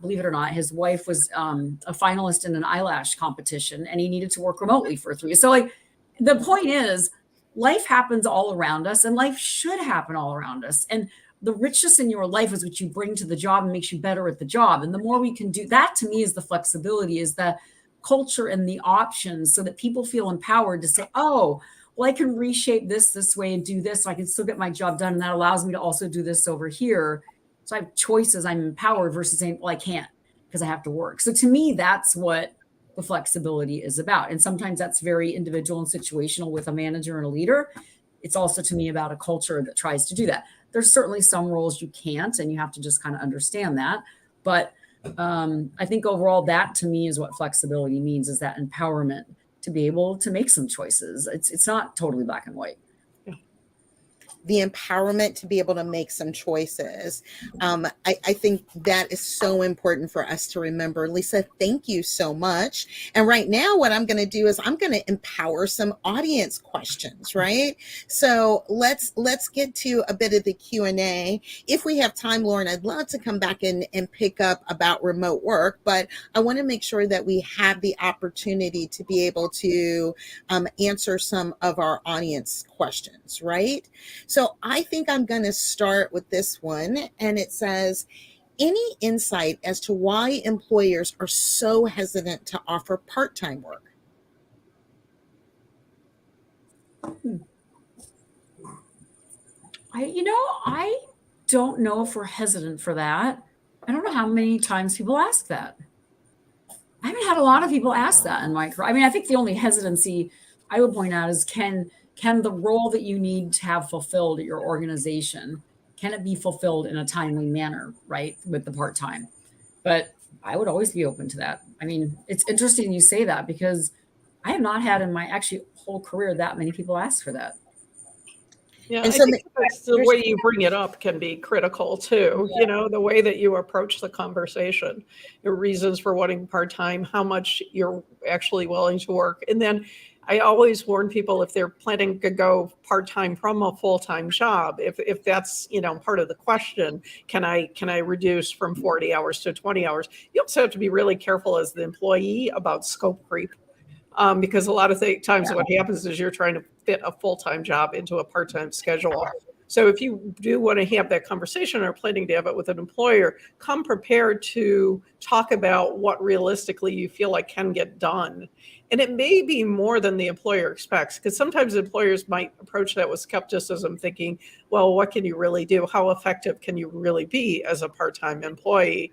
believe it or not, his wife was a finalist in an eyelash competition and he needed to work remotely for 3 years. So like, the point is, life happens all around us and life should happen all around us. And the richness in your life is what you bring to the job and makes you better at the job. And the more we can do that, to me, is the flexibility, is the culture and the options, so that people feel empowered to say, oh, well, I can reshape this way and do this, so I can still get my job done. And that allows me to also do this over here. So I have choices, I'm empowered, versus saying, well, I can't because I have to work. So to me, that's what the flexibility is about. And sometimes that's very individual and situational with a manager and a leader. It's also, to me, about a culture that tries to do that. There's certainly some roles you can't, and you have to just kind of understand that. But I think overall, that to me is what flexibility means, is that empowerment to be able to make some choices. It's not totally black and white. The empowerment to be able to make some choices. I think that is so important for us to remember. Lisa, thank you so much. And right now, what I'm going to do is I'm going to empower some audience questions, right? So let's get to a bit of the Q&A. If we have time, Lauren, I'd love to come back and pick up about remote work, but I want to make sure that we have the opportunity to be able to answer some of our audience questions, right? So I think I'm going to start with this one, and it says, any insight as to why employers are so hesitant to offer part-time work? I don't know if we're hesitant for that. I don't know how many times people ask that. I haven't had a lot of people ask that in my career. I mean, I think the only hesitancy I would point out is can the role that you need to have fulfilled at your organization, can it be fulfilled in a timely manner, right, with the part-time? But I would always be open to that. I mean, it's interesting you say that because I have not had in my actually whole career that many people ask for that. Yeah, And I so think that's the way you bring it up can be critical too. Yeah. You know, the way that you approach the conversation, your reasons for wanting part-time, how much you're actually willing to work. And then I always warn people if they're planning to go part-time from a full-time job, if that's, you know, part of the question, can I reduce from 40 hours to 20 hours? You also have to be really careful as the employee about scope creep. Because a lot of times what happens is you're trying to fit a full-time job into a part-time schedule. So if you do want to have that conversation or planning to have it with an employer, come prepared to talk about what realistically you feel like can get done. And it may be more than the employer expects, because sometimes employers might approach that with skepticism, thinking, well, what can you really do? How effective can you really be as a part-time employee?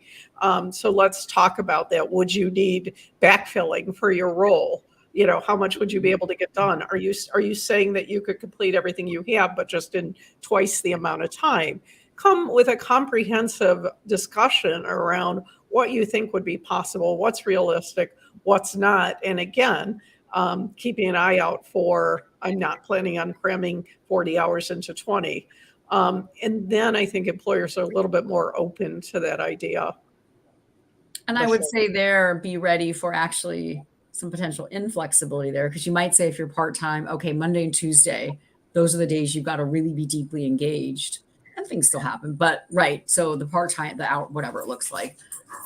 So let's talk about that. Would you need backfilling for your role? You know, how much would you be able to get done? Are you saying that you could complete everything you have, but just in twice the amount of time? Come with a comprehensive discussion around what you think would be possible, what's realistic, what's not. And again, keeping an eye out for, I'm not planning on cramming 40 hours into 20. And then I think employers are a little bit more open to that idea. And I would say there, be ready for actually some potential inflexibility there, because you might say if you're part-time, okay, Monday and Tuesday, those are the days you've got to really be deeply engaged, and things still happen. But right, so the part-time, the hour, whatever it looks like,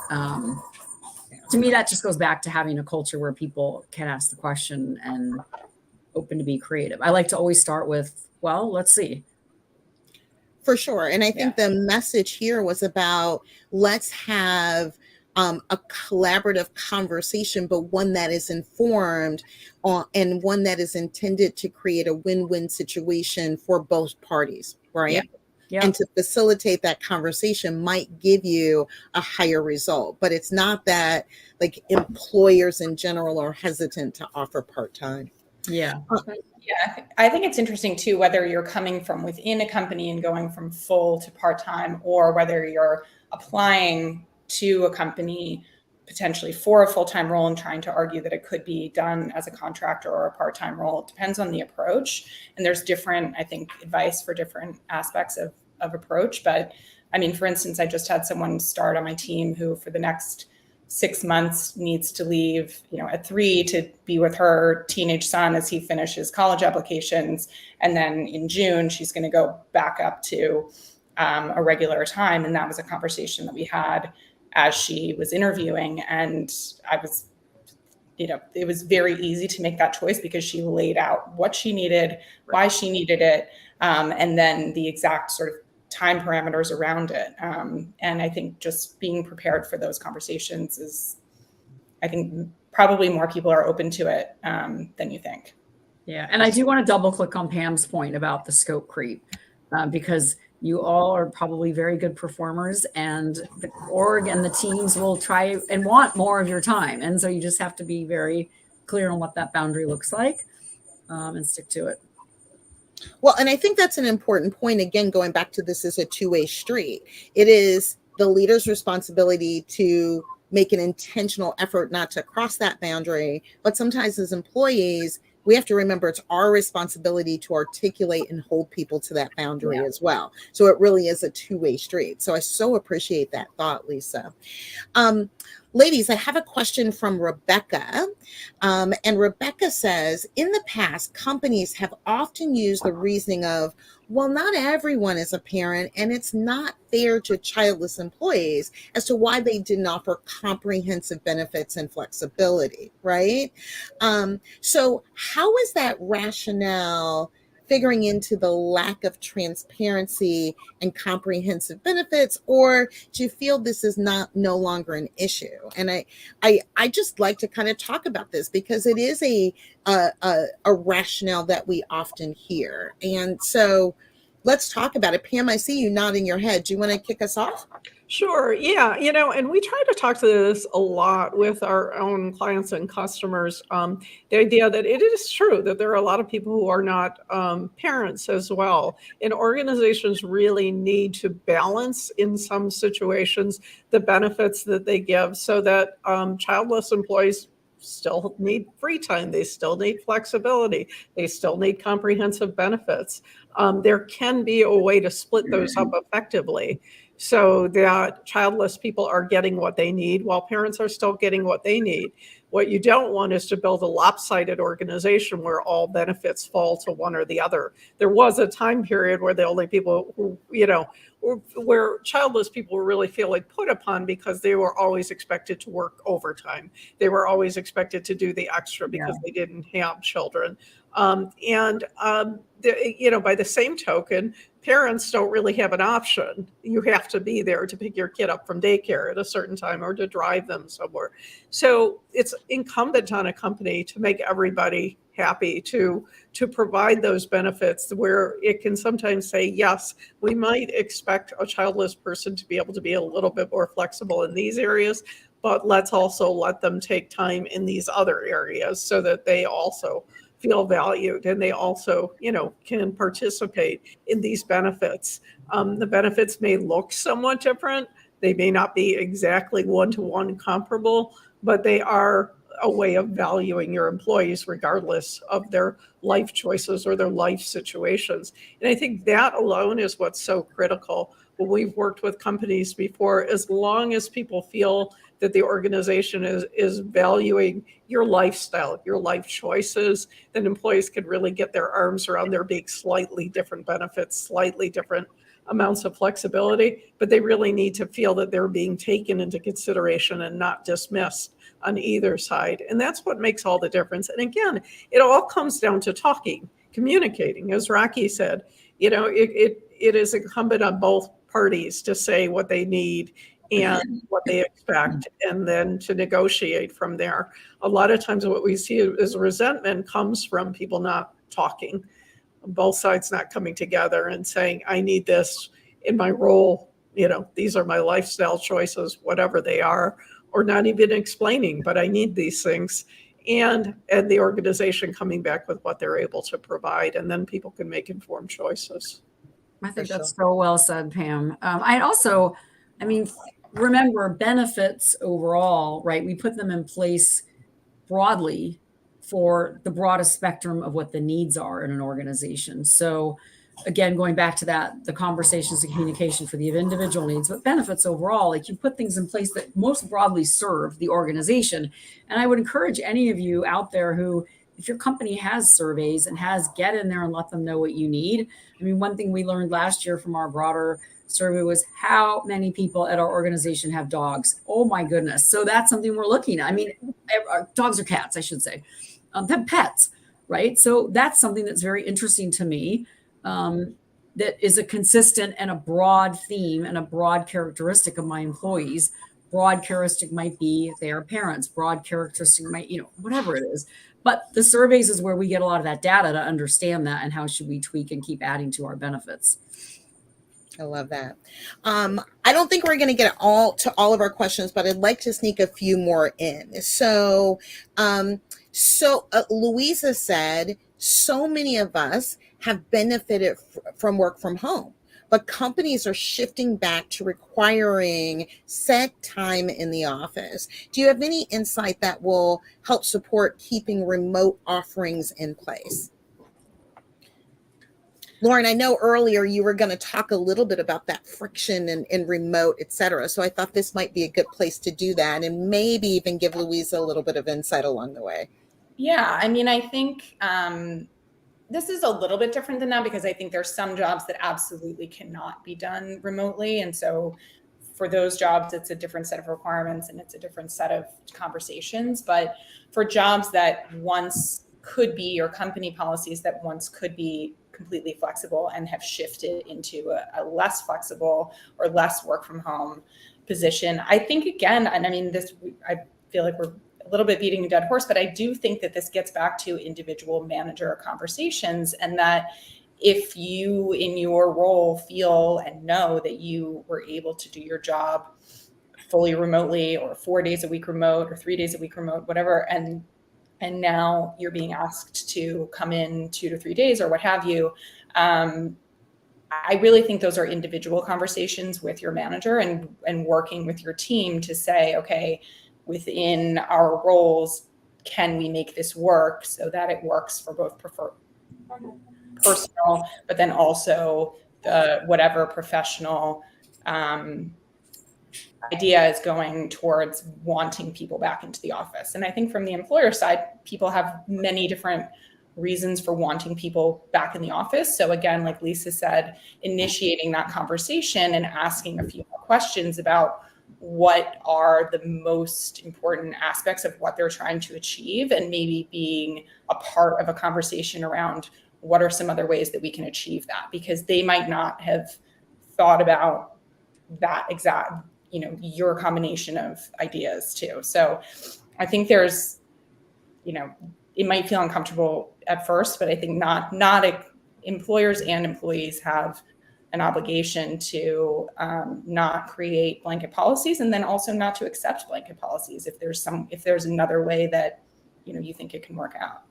to me, that just goes back to having a culture where people can ask the question and open to be creative. I like to always start with, well, let's see. For sure. And I think the message here was about let's have a collaborative conversation, but one that is informed and one that is intended to create a win-win situation for both parties, right? Yeah. Yeah. And to facilitate that conversation might give you a higher result. But it's not that like employers in general are hesitant to offer part-time. Yeah. Yeah, I think it's interesting too, whether you're coming from within a company and going from full to part-time, or whether you're applying to a company potentially for a full-time role and trying to argue that it could be done as a contractor or a part-time role. It depends on the approach. And there's different, I think, advice for different aspects of approach. But I mean, for instance, I just had someone start on my team who for the next 6 months needs to leave, you know, at 3 to be with her teenage son as he finishes college applications. And then in June, she's going to go back up to a regular time. And that was a conversation that we had as she was interviewing. And I was, you know, it was very easy to make that choice because she laid out what she needed, why she needed it, and then the exact sort of time parameters around it. And I think just being prepared for those conversations is, I think probably more people are open to it than you think. Yeah. And I do want to double click on Pam's point about the scope creep, because you all are probably very good performers, and the org and the teams will try and want more of your time. And so you just have to be very clear on what that boundary looks like, and stick to it. Well, and I think that's an important point. Again, going back to this is a two-way street. It is the leader's responsibility to make an intentional effort not to cross that boundary. But sometimes as employees, we have to remember it's our responsibility to articulate and hold people to that boundary as well. So it really is a two-way street. So I so appreciate that thought, Lisa. Ladies, I have a question from Rebecca. And Rebecca says, in the past, companies have often used the reasoning of, well, not everyone is a parent, and it's not fair to childless employees as to why they didn't offer comprehensive benefits and flexibility, right? So how is that rationale figuring into the lack of transparency and comprehensive benefits, or do you feel this is no longer an issue? And I just like to kind of talk about this because it is a rationale that we often hear. And so, let's talk about it. Pam, I see you nodding your head. Do you want to kick us off? Sure. Yeah. And we try to talk to this a lot with our own clients and customers. The idea that it is true that there are a lot of people who are not parents as well. And organizations really need to balance in some situations the benefits that they give so that childless employees still need free time. They still need flexibility. They still need comprehensive benefits. There can be a way to split those up effectively, so that childless people are getting what they need while parents are still getting what they need. What you don't want is to build a lopsided organization where all benefits fall to one or the other. There was a time period where the only people who, where childless people were really feeling put upon because they were always expected to work overtime. They were always expected to do the extra because they didn't have children. By the same token, parents don't really have an option. You have to be there to pick your kid up from daycare at a certain time or to drive them somewhere. So it's incumbent on a company to make everybody happy, to provide those benefits where it can sometimes say, yes, we might expect a childless person to be able to be a little bit more flexible in these areas, but let's also let them take time in these other areas so that they also feel valued and they also, can participate in these benefits. The benefits may look somewhat different. They may not be exactly one-to-one comparable, but they are a way of valuing your employees regardless of their life choices or their life situations. And I think that alone is what's so critical. When we've worked with companies before, as long as people feel that the organization is valuing your lifestyle, your life choices, then employees can really get their arms around there being slightly different benefits, slightly different amounts of flexibility, but they really need to feel that they're being taken into consideration and not dismissed on either side. And that's what makes all the difference. And again, it all comes down to talking, communicating. As Rocki said, it is incumbent on both parties to say what they need and what they expect, and then to negotiate from there. A lot of times what we see is resentment comes from people not talking, both sides not coming together and saying, I need this in my role, these are my lifestyle choices, whatever they are, or not even explaining, but I need these things. And the organization coming back with what they're able to provide, and then people can make informed choices. I think that's so well said, Pam. Remember benefits overall, right? We put them in place broadly for the broadest spectrum of what the needs are in an organization. So again, going back to that, the conversations and communication for the individual needs, but benefits overall, like you put things in place that most broadly serve the organization. And I would encourage any of you out there who, if your company has surveys and get in there and let them know what you need. I mean, one thing we learned last year from our broader survey was how many people at our organization have dogs. Oh my goodness. So that's something we're looking at. I mean, dogs or cats, I should say, have pets, right? So that's something that's very interesting to me. That is a consistent and a broad theme and a broad characteristic of my employees. Broad characteristic might be if they are parents, broad characteristic might, whatever it is. But the surveys is where we get a lot of that data to understand that and how should we tweak and keep adding to our benefits. I love that. I don't think we're going to get all of our questions, but I'd like to sneak a few more in. So Louisa said, so many of us have benefited from work from home, but companies are shifting back to requiring set time in the office. Do you have any insight that will help support keeping remote offerings in place? Lauren, I know earlier you were going to talk a little bit about that friction and remote, et cetera. So I thought this might be a good place to do that and maybe even give Louisa a little bit of insight along the way. Yeah, I mean, I think this is a little bit different than that because I think there's some jobs that absolutely cannot be done remotely. And so for those jobs, it's a different set of requirements and it's a different set of conversations. But for jobs that once could be, or company policies that once could be completely flexible and have shifted into a less flexible or less work from home position, I think again, and I mean, I feel like we're a little bit beating a dead horse, but I do think that this gets back to individual manager conversations, and that if you in your role feel and know that you were able to do your job fully remotely, or 4 days a week remote, or 3 days a week remote, whatever, and now you're being asked to come in 2 to 3 days or what have you, I really think those are individual conversations with your manager and working with your team to say, okay, within our roles, can we make this work so that it works for both personal, but then also whatever professional idea is going towards wanting people back into the office. And I think from the employer side, people have many different reasons for wanting people back in the office. So again, like Lisa said, initiating that conversation and asking a few more questions about what are the most important aspects of what they're trying to achieve, and maybe being a part of a conversation around what are some other ways that we can achieve that, because they might not have thought about that exact, your combination of ideas too. So I think there's, it might feel uncomfortable at first, but I think not employers and employees have an obligation to not create blanket policies, and then also not to accept blanket policies if there's another way that you think it can work out.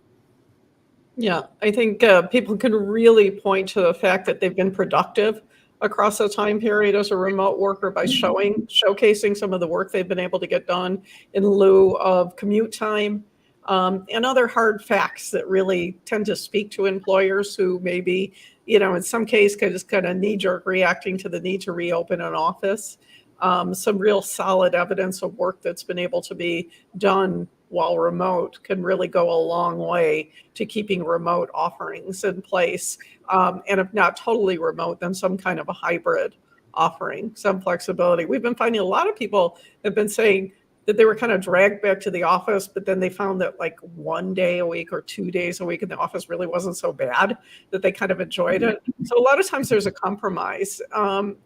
Yeah, I think people can really point to the fact that they've been productive across a time period as a remote worker by showcasing some of the work they've been able to get done in lieu of commute time, and other hard facts that really tend to speak to employers who maybe, in some case, just kind of knee-jerk reacting to the need to reopen an office. Some real solid evidence of work that's been able to be done while remote can really go a long way to keeping remote offerings in place. And if not totally remote, then some kind of a hybrid offering, some flexibility. We've been finding a lot of people have been saying that they were kind of dragged back to the office, but then they found that like 1 day a week or 2 days a week in the office really wasn't so bad, that they kind of enjoyed it. So a lot of times there's a compromise, and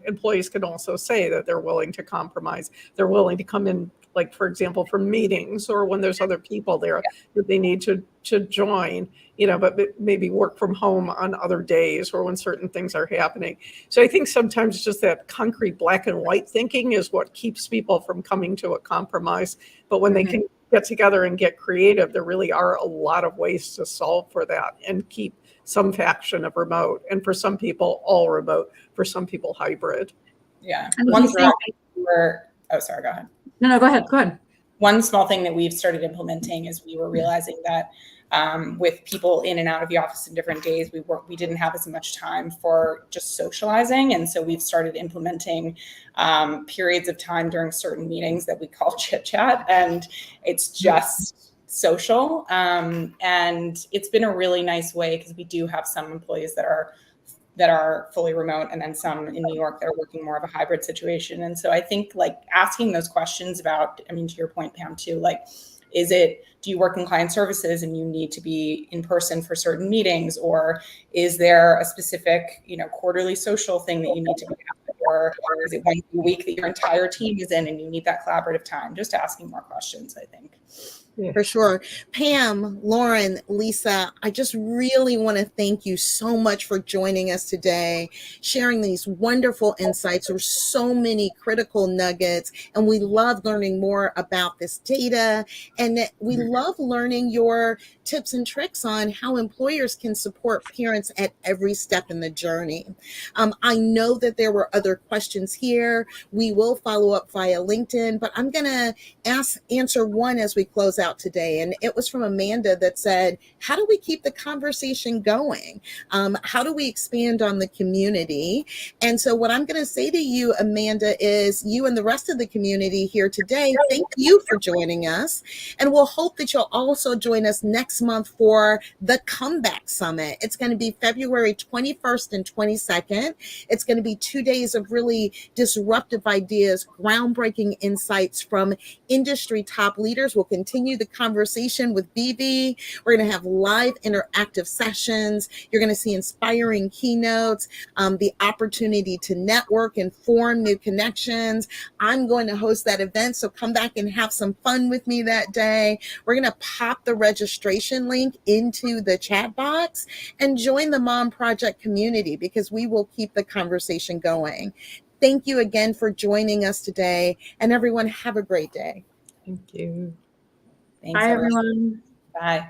employees can also say that they're willing to compromise. They're willing to come in, like, for example, for meetings or when there's other people there that they need to join, but maybe work from home on other days or when certain things are happening. So I think sometimes just that concrete black and white thinking is what keeps people from coming to a compromise. But when they can get together and get creative, there really are a lot of ways to solve for that and keep some faction of remote. And for some people, all remote. For some people, hybrid. Yeah. Oh, sorry, go ahead. No, go ahead. One small thing that we've started implementing is we were realizing that with people in and out of the office in different days, we didn't have as much time for just socializing. And so we've started implementing periods of time during certain meetings that we call chit chat. And it's just social. And it's been a really nice way, because we do have some employees that are fully remote, and then some in New York that are working more of a hybrid situation. And so I think like asking those questions about, to your point, Pam, too, like, do you work in client services and you need to be in person for certain meetings, or is there a specific, quarterly social thing that you need to be at, or is it 1 week that your entire team is in and you need that collaborative time? Just asking more questions, I think. For sure. Pam, Lauren, Lisa, I just really want to thank you so much for joining us today, sharing these wonderful insights. There's so many critical nuggets, and we love learning more about this data, and we love learning your tips and tricks on how employers can support parents at every step in the journey. I know that there were other questions here. We will follow up via LinkedIn, but I'm going to answer one as we close out today. And it was from Amanda that said, how do we keep the conversation going? How do we expand on the community? And so what I'm going to say to you, Amanda, is you and the rest of the community here today, thank you for joining us. And we'll hope that you'll also join us next month for the Comeback Summit. It's going to be February 21st and 22nd. It's going to be 2 days of really disruptive ideas, groundbreaking insights from industry top leaders. We'll continue continue the conversation with Vivvi. We're going to have live interactive sessions. You're going to see inspiring keynotes, the opportunity to network and form new connections. I'm going to host that event, so come back and have some fun with me that day. We're going to pop the registration link into the chat box and join the Mom Project community, because we will keep the conversation going. Thank you again for joining us today, and everyone have a great day. Thank you. Thanks, Bye, everyone. everyone. Bye.